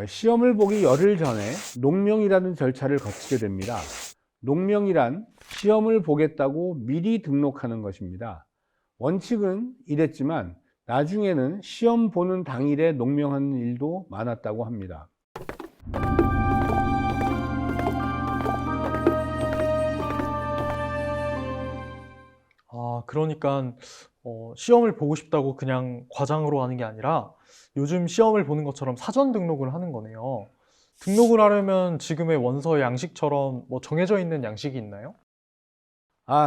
시험을 보기 열흘 전에 농명이라는 절차를 거치게 됩니다. 농명이란 시험을 보겠다고 미리 등록하는 것입니다. 원칙은 이랬지만 나중에는 시험 보는 당일에 농명하는 일도 많았다고 합니다. 그러니까 시험을 보고 싶다고 그냥 과장으로 하는 게 아니라 요즘 시험을 보는 것처럼 사전 등록을 하는 거네요. 등록을 하려면 지금의 원서 양식처럼 정해져 있는 양식이 있나요?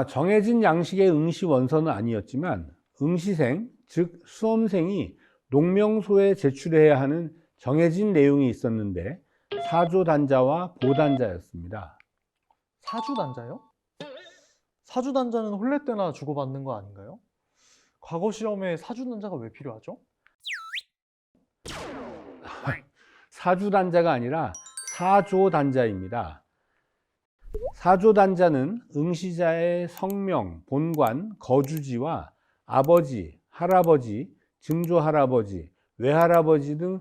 정해진 양식의 응시 원서는 아니었지만 응시생, 즉 수험생이 농명소에 제출해야 하는 정해진 내용이 있었는데 사조단자와 보단자였습니다. 사주단자요? 사주단자는 혼례 때나 주고받는 거 아닌가요? 과거 시험에 사주단자가 왜 필요하죠? 사주단자가 아니라 사조단자입니다. 사조단자는 응시자의 성명, 본관, 거주지와 아버지, 할아버지, 증조할아버지, 외할아버지 등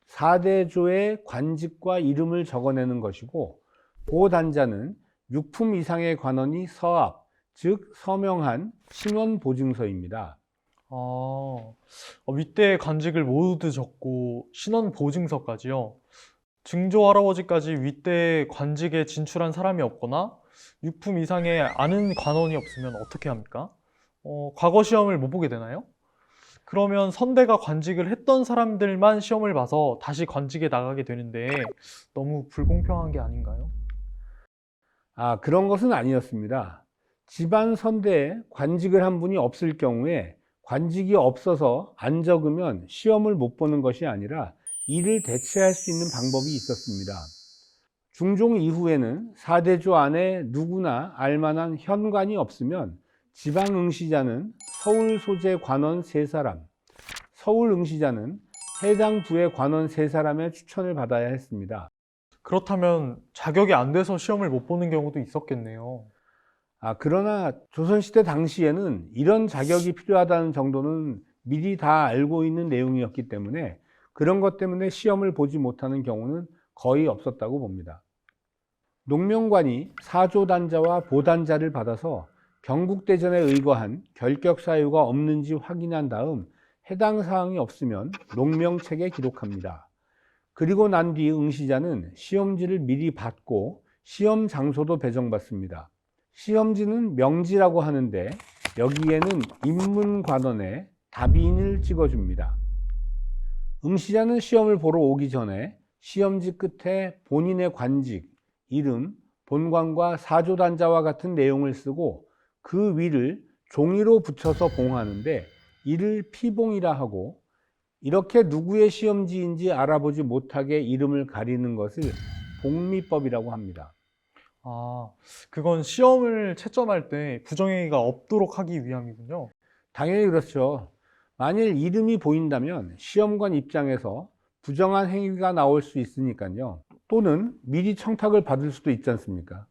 4대조의 관직과 이름을 적어내는 것이고, 보단자는 육품 이상의 관원이 서압, 즉 서명한 신원보증서입니다. 윗대 관직을 모두 적고 신원 보증서까지요. 증조 할아버지까지 윗대 관직에 진출한 사람이 없거나 육품 이상의 아는 관원이 없으면 어떻게 합니까? 과거 시험을 못 보게 되나요? 그러면 선대가 관직을 했던 사람들만 시험을 봐서 다시 관직에 나가게 되는데 너무 불공평한 게 아닌가요? 그런 것은 아니었습니다. 집안 선대에 관직을 한 분이 없을 경우에 관직이 없어서 안 적으면 시험을 못 보는 것이 아니라 이를 대체할 수 있는 방법이 있었습니다. 중종 이후에는 4대조 안에 누구나 알만한 현관이 없으면 지방응시자는 서울 소재 관원 3사람, 서울 응시자는 해당 부의 관원 3사람의 추천을 받아야 했습니다. 그렇다면 자격이 안 돼서 시험을 못 보는 경우도 있었겠네요. 그러나 조선시대 당시에는 이런 자격이 필요하다는 정도는 미리 다 알고 있는 내용이었기 때문에 그런 것 때문에 시험을 보지 못하는 경우는 거의 없었다고 봅니다. 농명관이 사조단자와 보단자를 받아서 경국대전에 의거한 결격 사유가 없는지 확인한 다음 해당 사항이 없으면 농명책에 기록합니다. 그리고 난 뒤 응시자는 시험지를 미리 받고 시험 장소도 배정받습니다. 시험지는 명지라고 하는데 여기에는 인문관원에 답인을 찍어줍니다. 응시자는 시험을 보러 오기 전에 시험지 끝에 본인의 관직, 이름, 본관과 사조단자와 같은 내용을 쓰고 그 위를 종이로 붙여서 봉하는데 이를 피봉이라 하고, 이렇게 누구의 시험지인지 알아보지 못하게 이름을 가리는 것을 봉미법이라고 합니다. 그건 시험을 채점할 때 부정행위가 없도록 하기 위함이군요. 당연히 그렇죠. 만일 이름이 보인다면 시험관 입장에서 부정한 행위가 나올 수 있으니까요. 또는 미리 청탁을 받을 수도 있지 않습니까?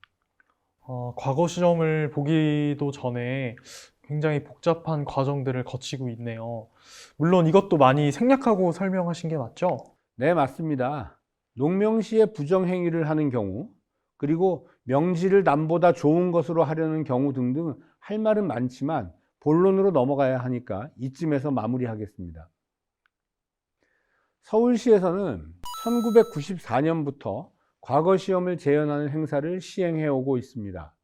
과거 시험을 보기도 전에 굉장히 복잡한 과정들을 거치고 있네요. 물론 이것도 많이 생략하고 설명하신 게 맞죠? 네, 맞습니다. 농명시에 부정행위를 하는 경우, 그리고 명지를 남보다 좋은 것으로 하려는 경우 등등 할 말은 많지만 본론으로 넘어가야 하니까 이쯤에서 마무리하겠습니다. 서울시에서는 1994년부터 과거 시험을 재현하는 행사를 시행해 오고 있습니다.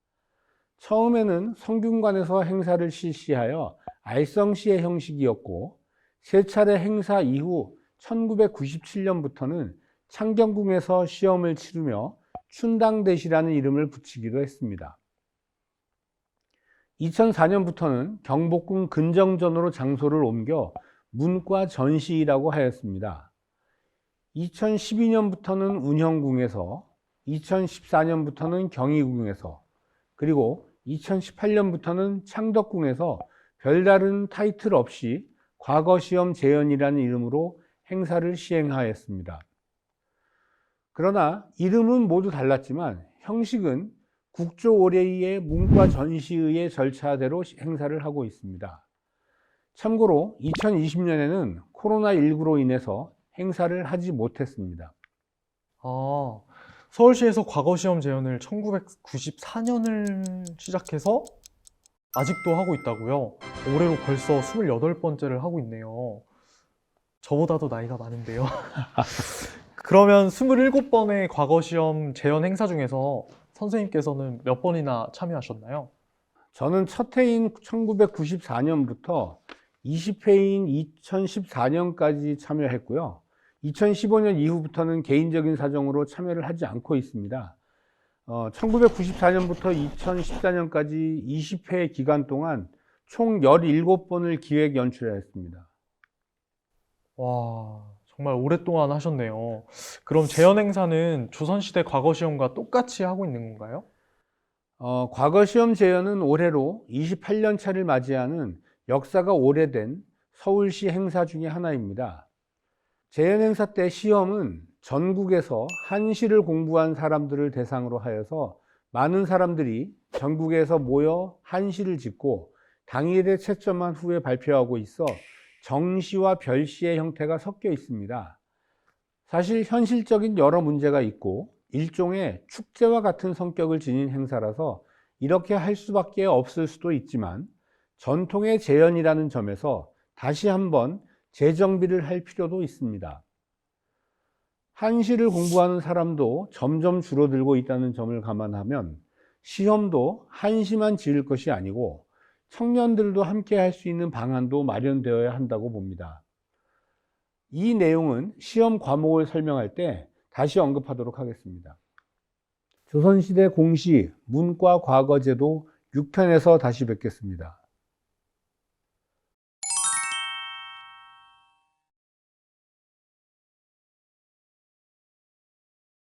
처음에는 성균관에서 행사를 실시하여 알성시의 형식이었고, 세 차례 행사 이후 1997년부터는 창경궁에서 시험을 치르며 춘당대시라는 이름을 붙이기도 했습니다. 2004년부터는 경복궁 근정전으로 장소를 옮겨 문과 전시라고 하였습니다. 2012년부터는 운영궁에서, 2014년부터는 경희궁에서, 그리고 2018년부터는 창덕궁에서 별다른 타이틀 없이 과거 시험 재현이라는 이름으로 행사를 시행하였습니다. 그러나 이름은 모두 달랐지만 형식은 국조올해의 문과 전시의 절차대로 행사를 하고 있습니다. 참고로 2020년에는 코로나19로 인해서 행사를 하지 못했습니다. 아, 서울시에서 과거 시험 재현을 1994년을 시작해서 아직도 하고 있다고요? 올해로 벌써 28번째를 하고 있네요. 저보다도 나이가 많은데요. 그러면 27번의 과거 시험 재현 행사 중에서 선생님께서는 몇 번이나 참여하셨나요? 저는 첫 해인 1994년부터 20회인 2014년까지 참여했고요. 2015년 이후부터는 개인적인 사정으로 참여를 하지 않고 있습니다. 1994년부터 2014년까지 20회 기간 동안 총 17번을 기획 연출했습니다. 와, 정말 오랫동안 하셨네요. 그럼 재현 행사는 조선시대 과거 시험과 똑같이 하고 있는 건가요? 과거 시험 재현은 올해로 28년 차를 맞이하는 역사가 오래된 서울시 행사 중에 하나입니다. 재현 행사 때 시험은 전국에서 한시를 공부한 사람들을 대상으로 하여서 많은 사람들이 전국에서 모여 한시를 짓고 당일에 채점한 후에 발표하고 있어 정시와 별시의 형태가 섞여 있습니다. 사실 현실적인 여러 문제가 있고 일종의 축제와 같은 성격을 지닌 행사라서 이렇게 할 수밖에 없을 수도 있지만 전통의 재현이라는 점에서 다시 한번 재정비를 할 필요도 있습니다. 한시를 공부하는 사람도 점점 줄어들고 있다는 점을 감안하면 시험도 한시만 지을 것이 아니고 청년들도 함께 할 수 있는 방안도 마련되어야 한다고 봅니다. 이 내용은 시험 과목을 설명할 때 다시 언급하도록 하겠습니다. 조선시대 공시 문과 과거제도 6편에서 다시 뵙겠습니다.